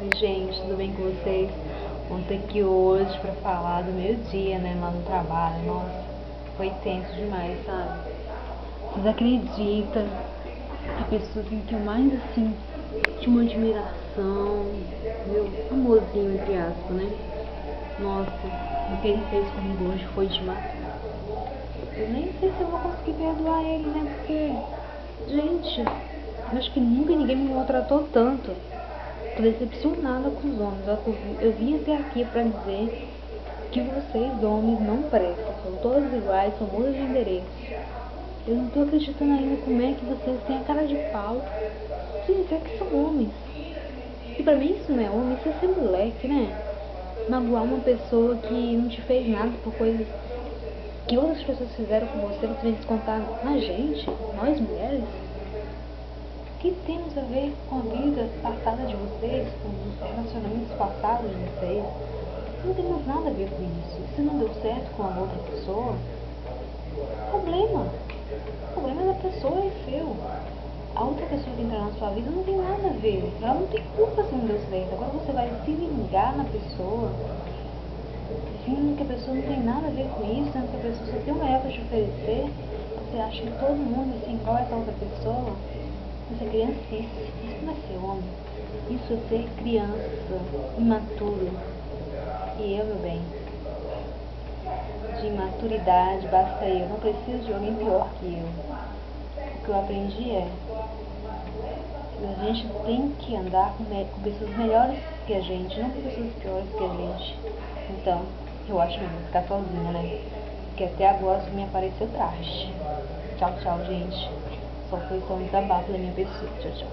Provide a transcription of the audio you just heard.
Oi gente, tudo bem com vocês? Vamos ter aqui hoje pra falar do meu dia, né, lá no trabalho. Nossa, foi tenso demais, sabe? Vocês acreditam que a pessoa assim, que eu mais assim tinha uma admiração, meu amorzinho entre aspas, né? Nossa, o que ele fez comigo hoje foi demais. Eu nem sei se eu vou conseguir perdoar ele, né? Porque, gente, eu acho que nunca ninguém me maltratou tanto. Tô decepcionada com os homens. Eu vim até aqui pra dizer que vocês, homens, não prestam. São todos iguais, são mudas de endereço. Eu não tô acreditando ainda como é que vocês têm a cara de pau. Gente, é que são homens. E pra mim isso não é homem, isso é ser moleque, né? Magoar uma pessoa que não te fez nada por coisas que outras pessoas fizeram com você vem descontar na gente, nós mulheres. O que temos a ver com a vida passada de vocês, com os relacionamentos passados de vocês? Não temos nada a ver com isso. Se não deu certo com a outra pessoa, problema. O problema é da pessoa, é seu. A outra pessoa que entrar na sua vida não tem nada a ver. Ela não tem culpa se não deu certo. Agora você vai se vingar na pessoa, fingindo que a pessoa não tem nada a ver com isso, sendo que a pessoa só tem o melhor para te oferecer. Você acha que todo mundo é igual a essa outra pessoa? Isso é criancice. Isso não é ser homem. Isso é ser criança, imaturo. E eu, meu bem, de imaturidade basta eu. Não preciso de alguém pior que eu. O que eu aprendi é que a gente tem que andar com pessoas melhores que a gente, não com pessoas piores que a gente. Então, eu acho mesmo ficar sozinha, né? Porque até agora só me apareceu traje. Tchau, tchau, gente. Só foi só um desabafo da minha pessoa. Tchau, tchau.